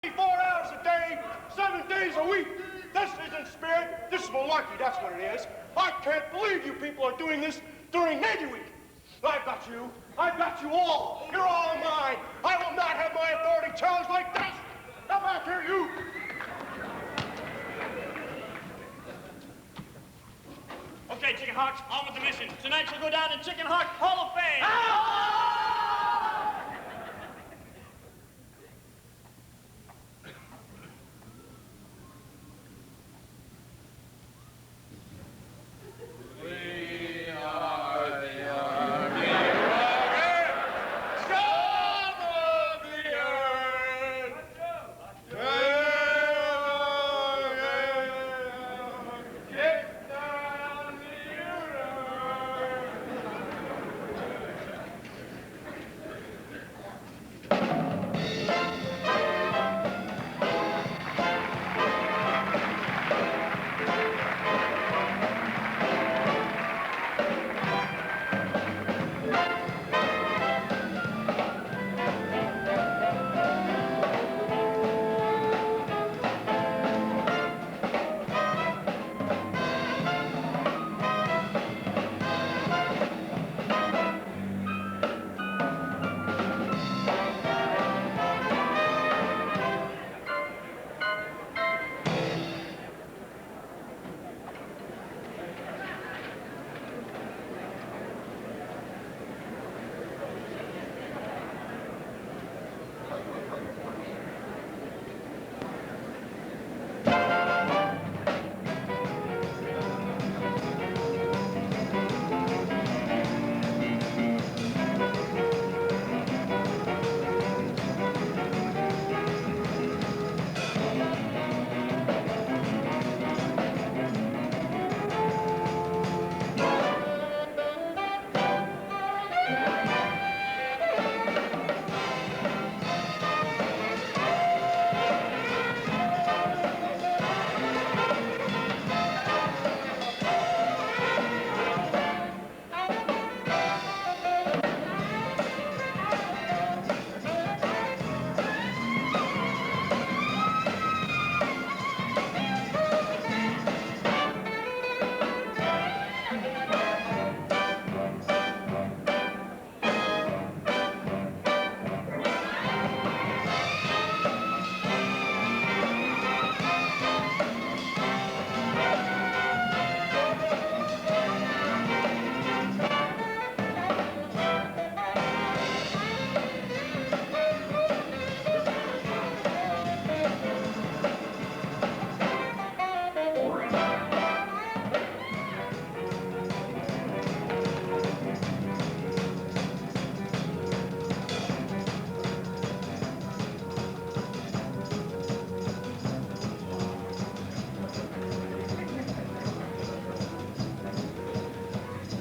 24 hours a day, 7 days a week. This isn't spirit. This is malarkey, that's what it is. I can't believe you people are doing this during Navy Week. I've got you. I've got you all. You're all mine. I will not have my authority challenged like this. Come back here, you. Okay, Chicken Hawks, on with the mission. Tonight you'll go down in Chicken Hawk Hall of Fame.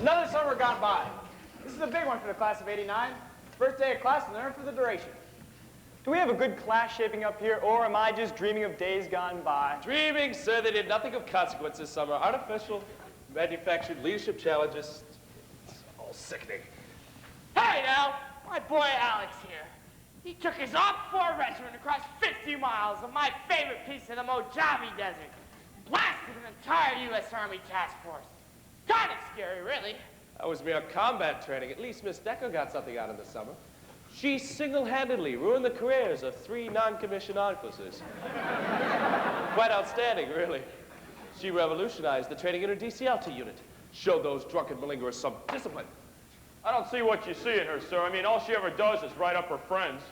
Another summer gone by. This is a big one for the class of '89. First day of class and learn for the duration. Do we have a good class shaping up here, or am I just dreaming of days gone by? Dreaming, sir. They did nothing of consequence this summer. Artificial, manufactured leadership challenges. It's all sickening. Hey now, my boy Alex here. He took his Op-4 regiment across 50 miles of my favorite piece of the Mojave Desert. Blasted an entire U.S. Army task force. Kind of scary, really. That was mere combat training. At least Miss Decker got something out of the summer. She single-handedly ruined the careers of 3 non-commissioned officers. Quite outstanding, really. She revolutionized the training in her DCLT unit. Showed those drunken malingerers some discipline. I don't see what you see in her, sir. I mean, all she ever does is write up her friends.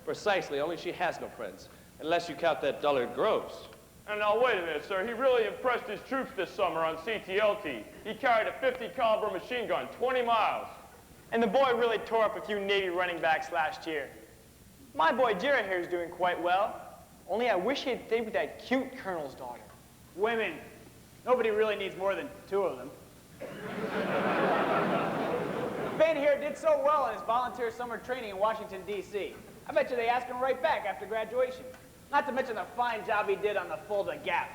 Precisely, only she has no friends. Unless you count that dullard Groves. And now, wait a minute, sir. He really impressed his troops this summer on CTLT. He carried a 50 caliber machine gun, 20 miles. And the boy really tore up a few Navy running backs last year. My boy Jerry here is doing quite well. Only I wish he'd stayed with that cute colonel's daughter. Women. Nobody really needs more than 2 of them. Ben here did so well in his volunteer summer training in Washington, D.C. I bet you they asked him right back after graduation. Not to mention the fine job he did on the Fulda Gap.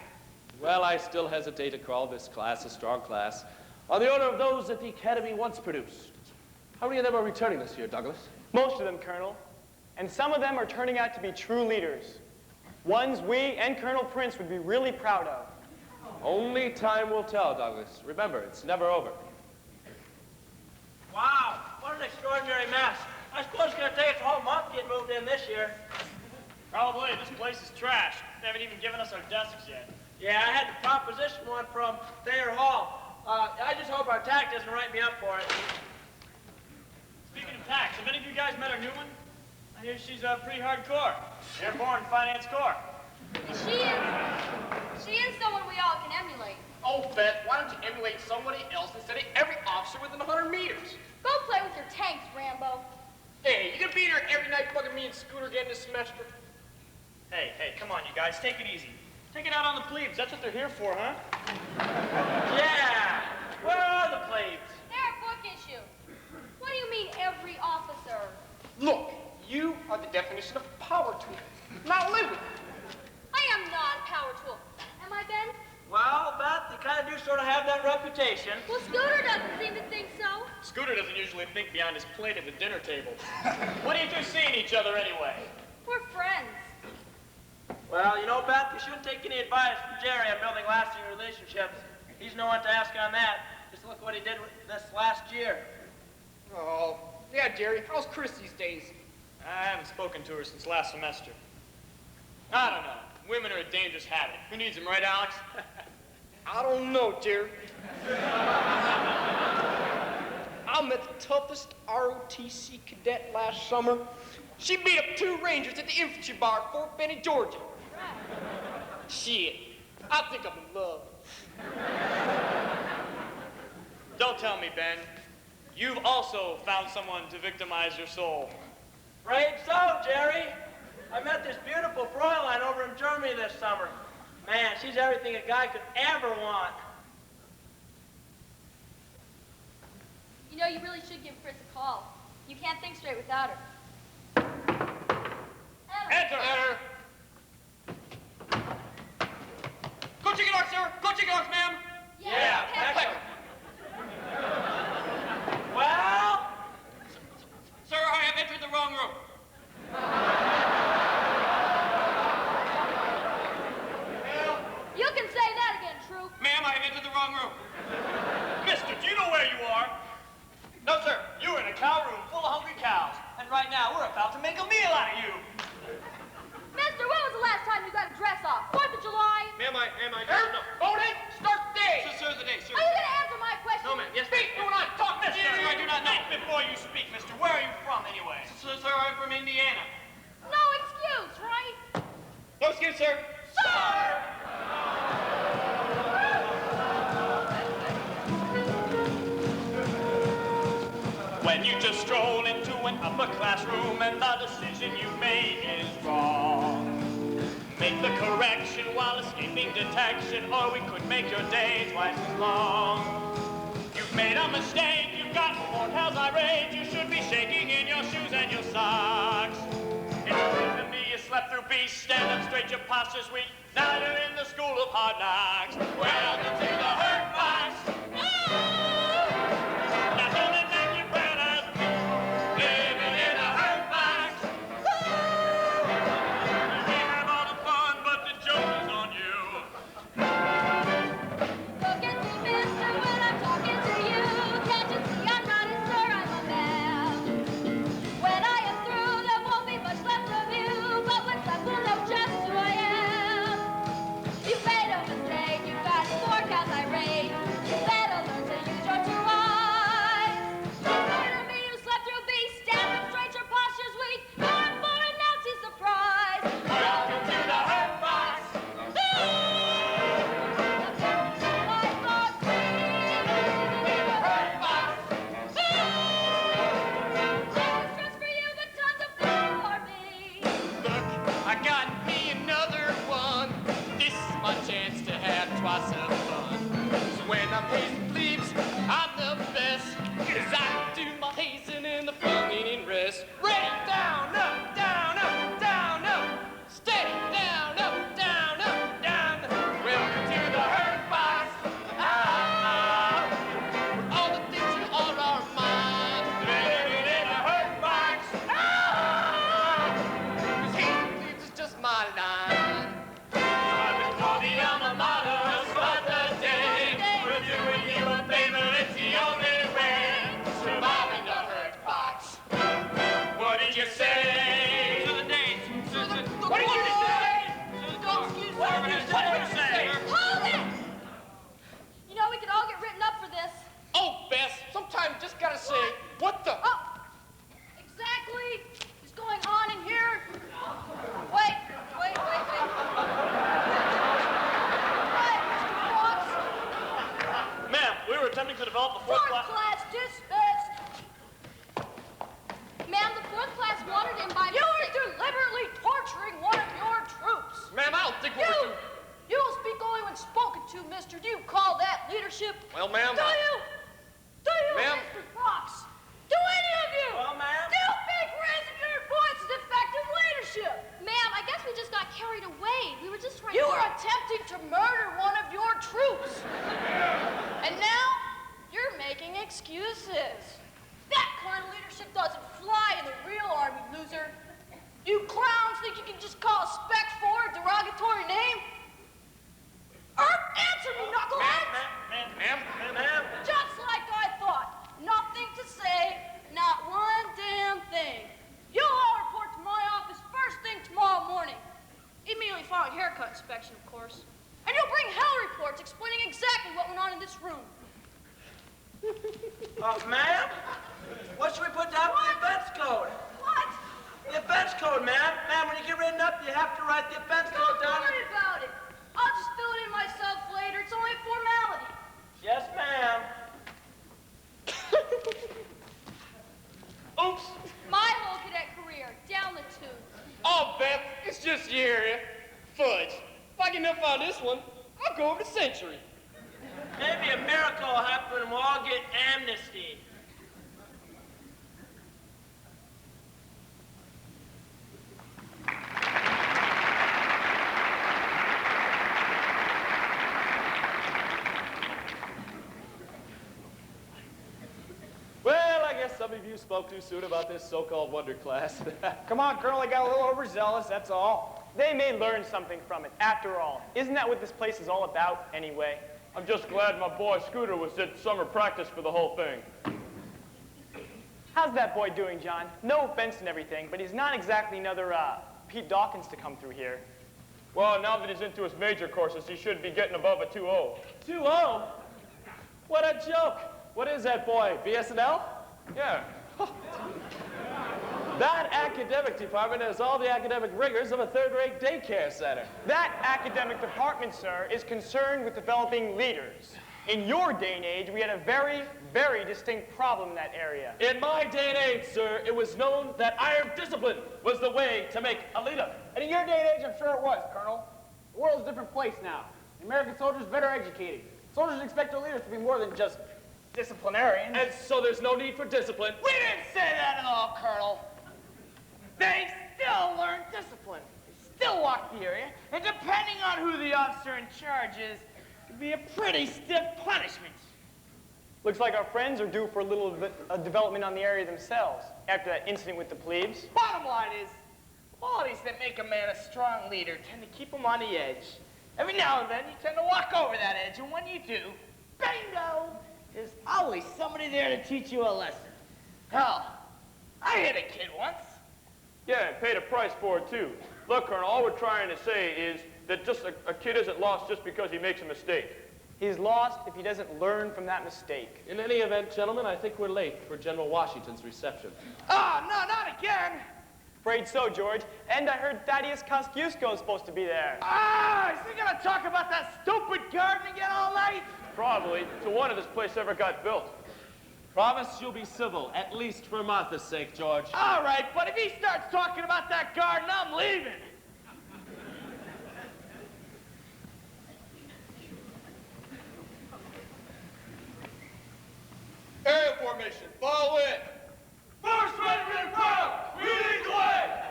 Well, I still hesitate to call this class a strong class on the order of those that the Academy once produced. How many of them are returning this year, Douglas? Most of them, Colonel. And some of them are turning out to be true leaders. Ones we and Colonel Prince would be really proud of. Only time will tell, Douglas. Remember, it's never over. Wow, what an extraordinary mess. I suppose it's going to take us a whole month to get moved in this year. Probably. This place is trash. They haven't even given us our desks yet. Yeah, I had to proposition one from Thayer Hall. I just hope our tack doesn't write me up for it. Speaking of tax, have any of you guys met our new one? I hear she's pretty hardcore. Airborne Finance Corps. She is someone we all can emulate. Oh, Beth, why don't you emulate somebody else instead of every officer within 100 meters? Go play with your tanks, Rambo. Hey, you can be here every night bugging me and Scooter again this semester. Hey, come on, you guys. Take it easy. Take it out on the plebes. That's what they're here for, huh? Yeah, where are the plebes? They're a book issue. What do you mean, every officer? Look, you are the definition of power tool. Now live with it. I am not a power tool. Am I, Ben? Well, Beth, you kind of do sort of have that reputation. Well, Scooter doesn't seem to think so. Scooter doesn't usually think beyond his plate at the dinner table. What do you two see in each other anyway? We're friends. Well, you know, Beth, you shouldn't take any advice from Jerry on building lasting relationships. He's no one to ask on that. Just look what he did with this last year. Oh, yeah, Jerry, how's Chris these days? I haven't spoken to her since last semester. I don't know. Women are a dangerous habit. Who needs them, right, Alex? I don't know, Jerry. I met the toughest ROTC cadet last summer. She beat up 2 Rangers at the infantry bar at Fort Benning, Georgia. Shit, I think I'm in love. Don't tell me, Ben. You've also found someone to victimize your soul. Afraid so, Jerry. I met this beautiful Fräulein over in Germany this summer. Man, she's everything a guy could ever want. You know, you really should give Chris a call. You can't think straight without her. Enter! Go chicken hawks, sir! Go chicken hawks, ma'am! Yeah, Peck. Well, Sir, I have entered the wrong room. You can say that again, Troop. Ma'am, I have entered the wrong room. Mister, do you know where you are? No, sir. You're in a cow room full of hungry cows. And right now, we're about to make a meal out of you. Mister, when was the last time you got a dress off? 4th of July? Ma'am, I no. Voting, start the day. Sir, the day, sir. Are you going to answer my question? No, ma'am. Yes, speak. Do not talk, Mister, mister. I do not know. think before you speak, mister. Where are you from, anyway? Sir, I'm from Indiana. No excuse, right? No excuse, sir. Sir! When you just stroll into an upper classroom and the decision you make is wrong. Make the correction while escaping detection, or we could make your day twice as long. You've made a mistake, you've gotten more cows irate, you should be shaking in your shoes and your socks. It's clear to me you slept through B, stand up straight, your posture's weak, now you're in the school of hard knocks. Welcome to the hurt box. Now don't let that get bad as living in a hurt box. We have all the fun, but the joke is on you. Look at me, mister, when I'm talking to you. Can't you see I'm not a sir, I'm a man. When I am through, there won't be much left of you, but what's left will know just who I am. You made a mistake, you got 4 cows irate. You better learn to use your 2 eyes. You murder me, you slept through B, stand up straight, your posture's weak. You're in for a nasty surprise. Welcome to the hurt box. Look, I got me another one. This is my chance to have twice the fun. So when I'm hazing plebes, I'm the best. 'Cause I do my hazing in the fun eating rest. Ready, down, up, down, up, down, up. Steady, down, up, down, up, down. Welcome to the hurt box. Ah, all the things you are mine. Living in a hurt box. Ah, 'cause hazing plebes is just my line. attempting to develop the Fourth fourth class dismissed. Ma'am, the fourth class wanted him by You are deliberately torturing one of your troops. Ma'am, I don't think what we're doing. You will speak only when spoken to, mister. Do you call that leadership? Well, ma'am. Do you? Do you, Ma'am? Mr. Fox? Do any of you? Well, ma'am? Do you think raising your voice is effective leadership? Ma'am, I guess we just got carried away. We were just trying You were attempting to murder one of your troops. And now, you're making excuses. That kind of leadership doesn't fly in the real army, loser. You clowns think you can just call a Spec 4 a derogatory name? Answer me, knuckleheads! Ma'am? Just like I thought. Nothing to say, not one damn thing. You'll all report to my office first thing tomorrow morning. Immediately following haircut inspection, of course. And you'll bring hell reports explaining exactly what went on in this room. Ma'am? What should we put down for the offense code? What? The offense code, ma'am. Ma'am, when you get written up, you have to write the offense code Don't down. worry about it. I'll just fill it in myself later. It's only a formality. Yes, ma'am. Oops. My whole cadet career, down the tube. Oh, Beth, it's just your area. Fudge. If I get enough out of this one, I'll go over the century. Maybe a miracle will happen and we'll all get amnesty. Well, I guess some of you spoke too soon about this so-called wonder class. Come on, Colonel, I got a little overzealous, that's all. They may learn something from it, after all. Isn't that what this place is all about, anyway? I'm just glad my boy Scooter was at summer practice for the whole thing. How's that boy doing, John? No offense and everything, but he's not exactly another, Pete Dawkins to come through here. Well, now that he's into his major courses, he should be getting above a 2.0. 2-0? What a joke. What is that, boy? BSNL? Yeah. That academic department has all the academic rigors of a third-rate daycare center. That academic department, sir, is concerned with developing leaders. In your day and age, we had a very, very distinct problem in that area. In my day and age, sir, it was known that iron discipline was the way to make a leader. And in your day and age, I'm sure it was, Colonel. The world's a different place now. The American soldiers better educated. Soldiers expect their leaders to be more than just disciplinarians. And so there's no need for discipline. We didn't say that at all, Colonel. They still learn discipline. They still walk the area, and depending on who the officer in charge is, it could be a pretty stiff punishment. Looks like our friends are due for a little bit of development on the area themselves, after that incident with the plebes. Bottom line is, qualities that make a man a strong leader tend to keep him on the edge. Every now and then, you tend to walk over that edge, and when you do, bingo, there's always somebody there to teach you a lesson. Hell, I hit a kid once. Yeah, and paid a price for it, too. Look, Colonel, all we're trying to say is that just a kid isn't lost just because he makes a mistake. He's lost if he doesn't learn from that mistake. In any event, gentlemen, I think we're late for General Washington's reception. Oh, no, not again. Afraid so, George. And I heard Thaddeus Kosciuszko is supposed to be there. Ah, is he gonna talk about that stupid garden again all night? Probably. To wonder this place ever got built. Promise you'll be civil, at least for Martha's sake, George. All right, but if he starts talking about that garden, I'm leaving. Area formation, fall in. First Regiment Crowd, leading the way.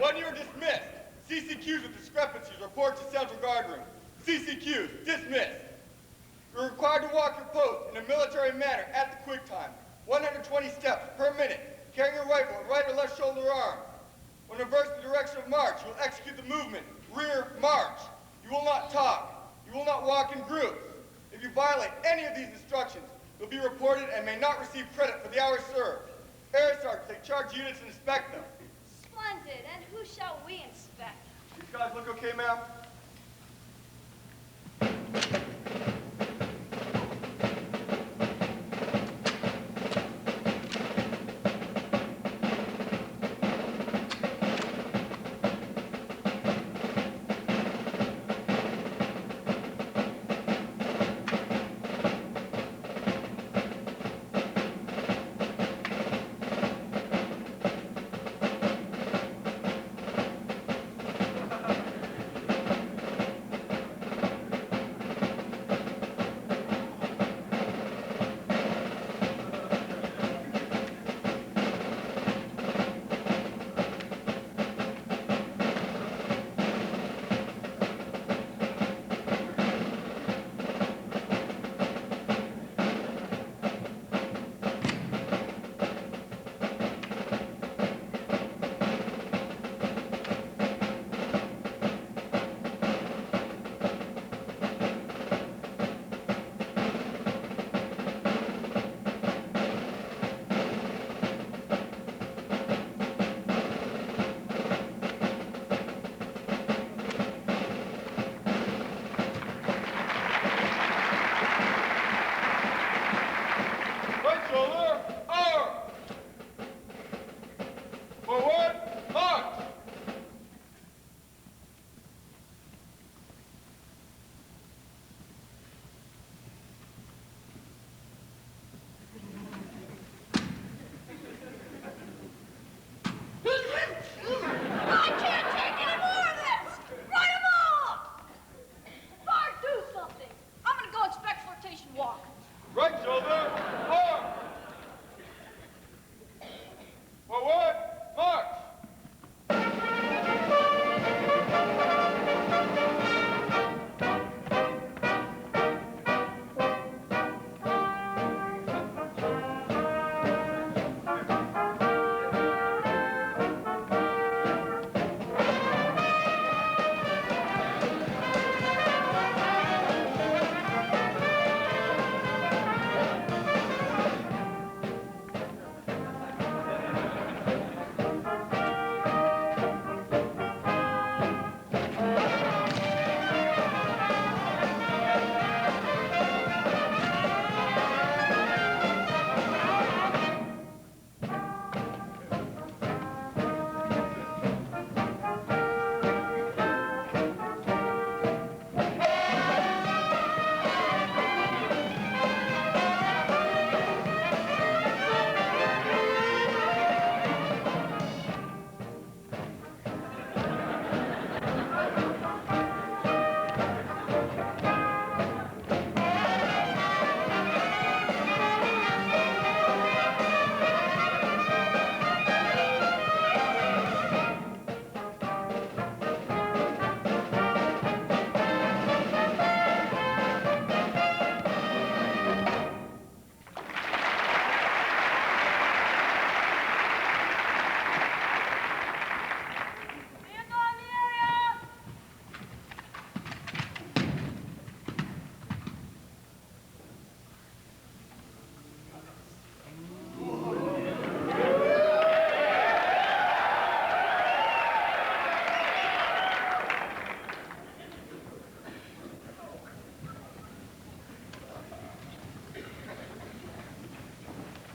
When you're dismissed, CCQs with discrepancies report to Central Guard Room. CCQs, dismissed. You're required to walk your post in a military manner at the quick time. 120 steps per minute. Carry your rifle at right or left shoulder arm. When reverse the direction of march, you'll execute the movement, rear march. You will not talk. You will not walk in groups. If you violate any of these instructions, you'll be reported and may not receive credit for the hours served. Air sergeants take charge units and inspect them. Splendid. And who shall we inspect? These guys look okay, ma'am?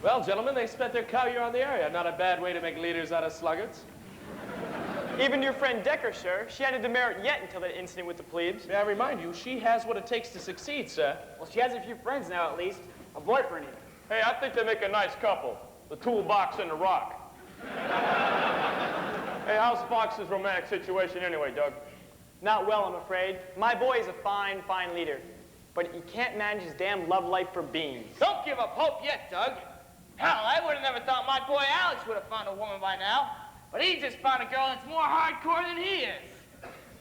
Well, gentlemen, they spent their cow year on the area. Not a bad way to make leaders out of sluggards. Even your friend Decker, sir. She hadn't demerit yet until that incident with the plebes. May I remind you, she has what it takes to succeed, sir. Well, she has a few friends now, at least. A boyfriend even. Hey, I think they make a nice couple. The toolbox and the rock. Hey, how's Fox's romantic situation anyway, Doug? Not well, I'm afraid. My boy is a fine, fine leader. But he can't manage his damn love life for beans. Don't give up hope yet, Doug. Hell, I would have never thought my boy Alex would have found a woman by now. But he just found a girl that's more hardcore than he is.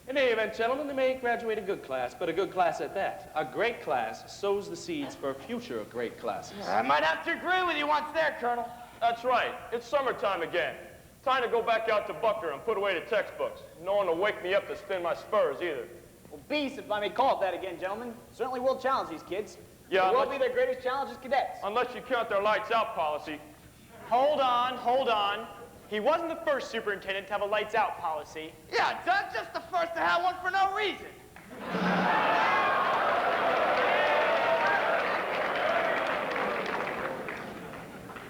In any event, gentlemen, they may graduate a good class, but a good class at that. A great class sows the seeds for future great classes. I might have to agree with you once there, Colonel. That's right. It's summertime again. Time to go back out to Buckner and put away the textbooks. No one will wake me up to spin my spurs either. Well, Beast, if I may call it that again, gentlemen, certainly will challenge these kids. Yeah, It will be their greatest challenge as cadets. Unless you count their lights out policy. Hold on, hold on. He wasn't the first superintendent to have a lights out policy. Yeah, Doug, just the first to have one for no reason.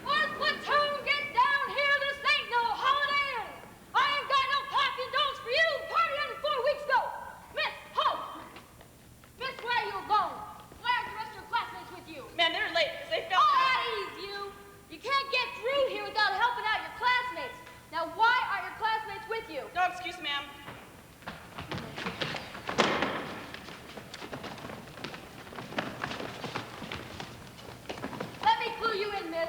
Fourth platoon, get down here. This ain't no Holiday Inn. I ain't got no coffee and donuts for you. Party ended 4 weeks ago. Miss, halt. Miss, where are you going? Why aren't the rest of your classmates with you? Man, they're late because they fell. All at ease, you. You can't get through here without helping out your classmates. Now, why aren't your classmates with you? No excuse, ma'am. Let me clue you in, miss.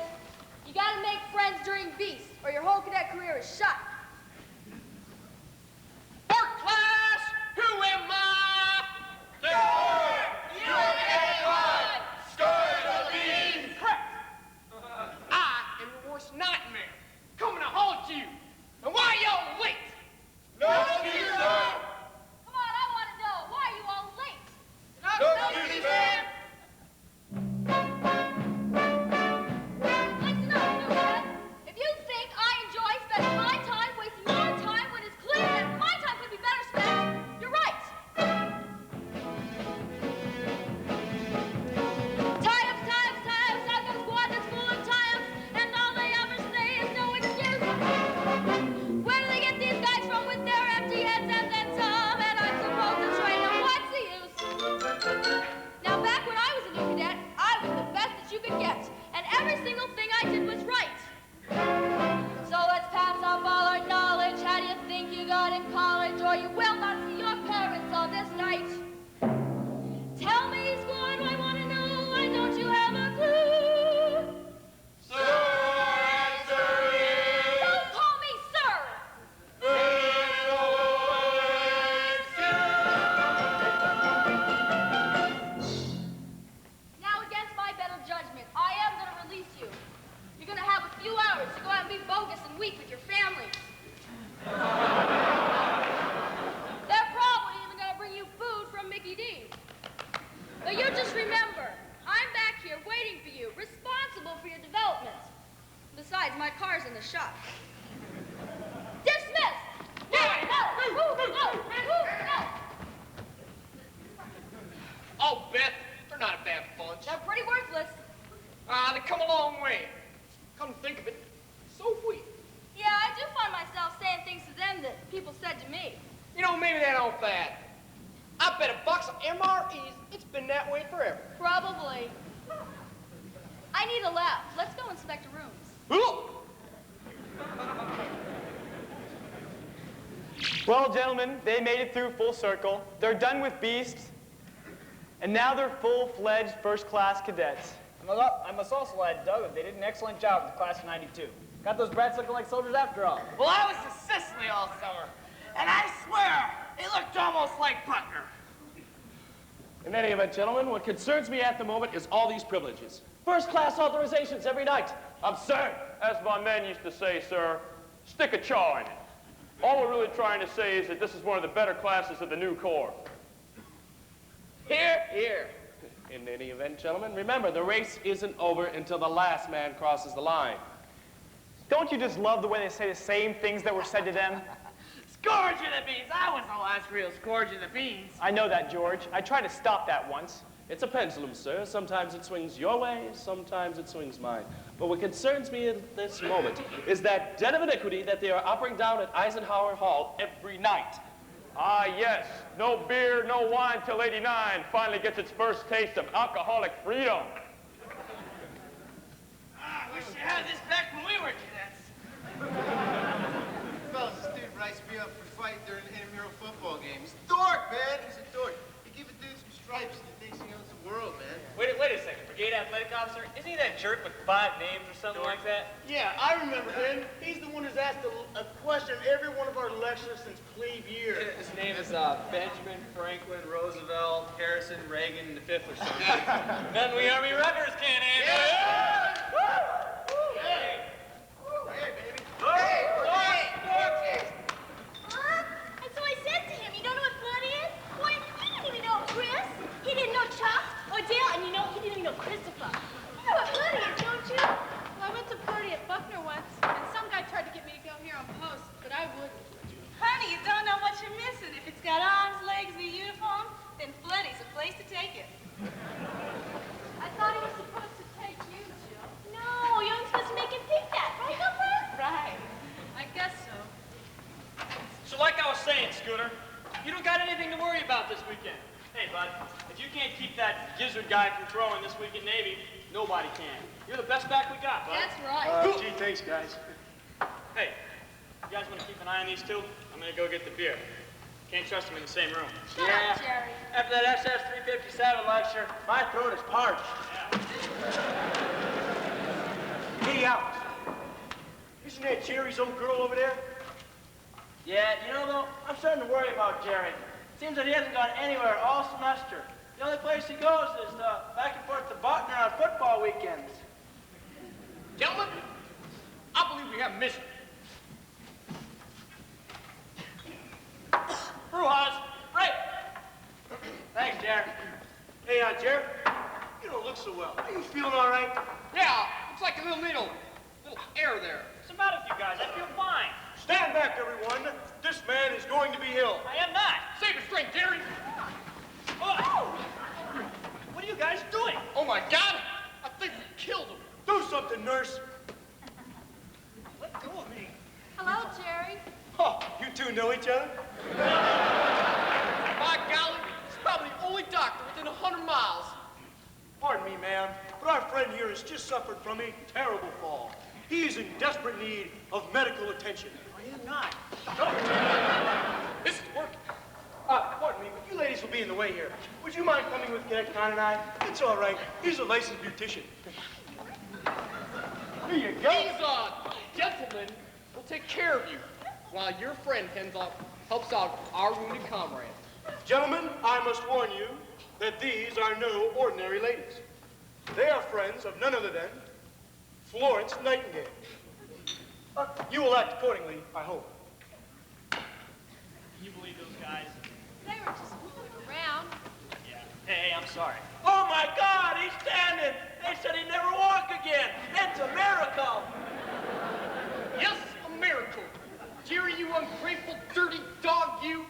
You gotta make friends during Beast, or your whole cadet career is shot. For class, who am I? Correct. I am your worst nightmare, coming to haunt you. And why y'all late? Come on, I want to know. Why are you all late? Listen up, Newman. If you think I enjoy spending my time wasting your time when it's clear that my time could be better spent, you're right. Tie-ups, I've got a squad that's full of tie-ups, and all they ever say is no excuse. Where do they get these guys from with their empty heads and then some? And I'm supposed to train them. What's the use? Now, back when I was a new cadet, I was the best that you could get, and every single thing I did was right. So let's pass off all our knowledge. How do you think you got in college, or you will not see your parents on this night? Tell me, squad, I want to know. Why don't you have a clue? Don't call me sir. Now, against my better judgment, I am going to release you. You're going to have a few hours to go out and be bogus and weak with your families. They're probably even going to bring you food from Mickey D's. But you just remember, I'm back here waiting for you, responsible for your development. Besides, my car's in the shop. Dismissed! No! Oh, Beth, they're not a bad bunch. They're pretty worthless. They come a long way. Come to think of it, so sweet. Yeah, I do find myself saying things to them that people said to me. You know, maybe that ain't bad. I bet a box of MREs, it's been that way forever. Probably. I need a lab. Let's go inspect the rooms. Well, gentlemen, they made it through full circle. They're done with Beasts, and now they're full-fledged first-class cadets. I must also add, Doug, that they did an excellent job with the class of '92. Got those brats looking like soldiers after all. Well, I was to Sicily all summer, and I swear, it looked almost like Buckner. In any event, gentlemen, what concerns me at the moment is all these privileges. First-class authorizations every night. Absurd. As my men used to say, sir, stick a chaw in it. All we're really trying to say is that this is one of the better classes of the new Corps. Here, here. In any event, gentlemen, remember, the race isn't over until the last man crosses the line. Don't you just love the way they say the same things that were said to them? Scourge of the beans. I was the last real scourge of the beans. I know that, George. I tried to stop that once. It's a pendulum, sir. Sometimes it swings your way, sometimes it swings mine. But what concerns me in this moment is that den of iniquity that they are operating down at Eisenhower Hall every night. Ah, yes. No beer, no wine till 89 finally gets its first taste of alcoholic freedom. Wish you had this back when we were cadets. Fellas, this dude writes me up for fighting during an intramural football game. He's a dork, man. He's a dork. You give a dude some stripes and he thinks he owns the world, man. Wait a second. Brigade athletic officer? Isn't he that jerk with 5 names or something like that? Yeah, I remember him. He's the one who's asked a question every one of our lectures since plebe year. His name is Benjamin Franklin Roosevelt Harrison Reagan the Fifth or something. Nothing we Army runners can't handle. Hey, baby. And so I said to him, you don't know what blood is? Boy, he didn't even know Chris. He didn't know Chuck or Dale, and he didn't even know Christopher. You know what blood is, don't you? Well, I went to a party at Buckner once, and some guy tried to get me to go here on post, but I wouldn't. Honey, you don't know what you're missing. If it's got arms, legs, and a uniform, then Floodie's a place to take it. I thought he was supposed to take you, Jill. No, you're only supposed to make him think that, right, Gopher? Right. I guess so. So like I was saying, Scooter, you don't got anything to worry about this weekend. Hey, bud, if you can't keep that gizzard guy from throwing this week at Navy, nobody can. You're the best back we got, bud. That's right. Gee, thanks, guys. Hey, you guys want to keep an eye on these two? I'm going to go get the beer. Can't trust them in the same room. Shut up, Jerry. After that SS 357 lecture, my throat is parched. Hey, Alex. Isn't that Jerry's old girl over there? Yeah, you know, though, I'm starting to worry about Jerry. Seems that he hasn't gone anywhere all semester. The only place he goes is back and forth to Buckner on football weekends. Gentlemen, I believe we have a mission. Brujas, right? Thanks, Jerry. Hey, Jerry. You don't look so well. Are you feeling all right? Yeah, looks like a little air there. What's the matter with you guys? I feel fine. Stand back, everyone. This man is going to be ill. I am not. Save your strength, Jerry. Oh. What are you guys doing? Oh my God, I think we killed him. Do something, nurse. Let go of me. Hello, Jerry. Oh, you two know each other? By golly, he's probably the only doctor within 100 miles. Pardon me, ma'am, but our friend here has just suffered from a terrible fall. He is in desperate need of medical attention. I am not. This is working. Pardon me, but you ladies will be in the way here. Would you mind coming with Cadet Khan and I? It's all right. He's a licensed beautician. Here you go. These gentlemen will take care of you while your friend helps out our wounded comrade. Gentlemen, I must warn you that these are no ordinary ladies. They are friends of none other than Florence Nightingale. You will act accordingly, I hope. You believe those guys? They were just fooling around. Yeah. Hey, I'm sorry. Oh my God, he's standing. They said he'd never walk again. It's a miracle. Yes, a miracle. Jerry, you ungrateful, dirty dog, you.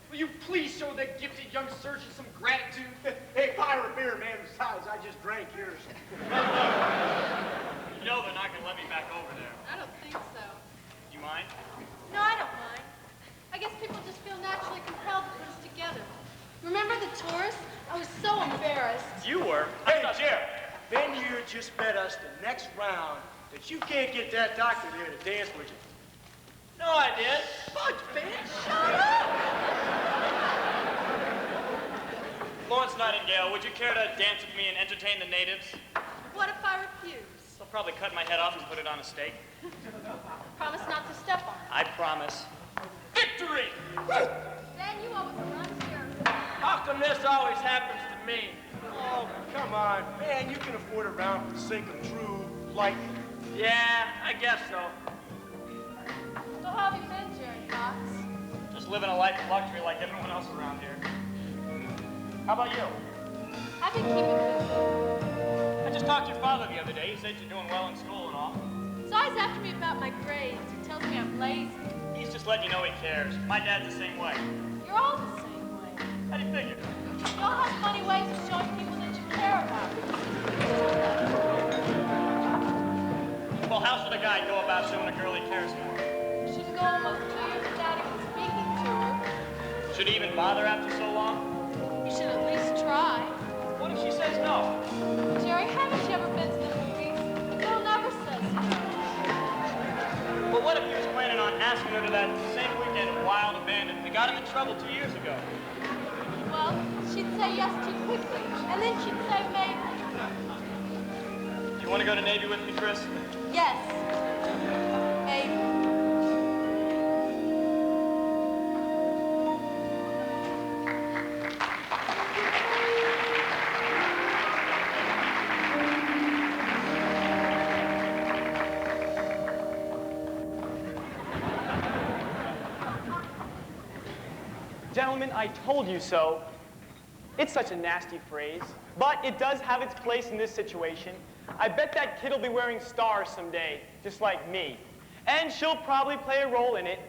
Will you please show that gifted young surgeon some gratitude? Hey, fire a beer, man. Besides, I just drank yours. You know they're not going to let me back over there. I don't think so. You mind? No, I don't mind. I guess people just feel naturally compelled to put us together. Remember the tours? I was so embarrassed. You were? Hey, Jerry, Ben here just bet us the next round that you can't get that doctor there to dance with you. No, I did. Fudge, Ben, shut up! Florence Nightingale, would you care to dance with me and entertain the natives? What if I refuse? They'll probably cut my head off and put it on a stake. Promise not to step on it. I promise. Victory! Then you always run here. How come this always happens to me? Oh, come on. Man, you can afford a round for the sake of true light. Yeah, I guess so. So how have you been, Jerry Fox? Just living a life of luxury like everyone else around here. How about you? I've been keeping busy. I just talked to your father the other day. He said you're doing well in school and all. He's always after me about my grades. He tells me I'm lazy. He's just letting you know he cares. My dad's the same way. You're all the same way. How do you figure? You all have funny ways of showing people that you care about them. Should he even bother after so long? You should at least try. What if she says no? Jerry, haven't you ever been to the movies? Bill never says no. But what if he was planning on asking her to that same weekend of Wild Abandon that got him in trouble 2 years ago? Well, she'd say yes too quickly, and then she'd say maybe. You want to go to Navy with me, Chris? Yes. Maybe. Gentlemen, I told you so. It's such a nasty phrase, but it does have its place in this situation. I bet that kid will be wearing stars someday, just like me. And she'll probably play a role in it,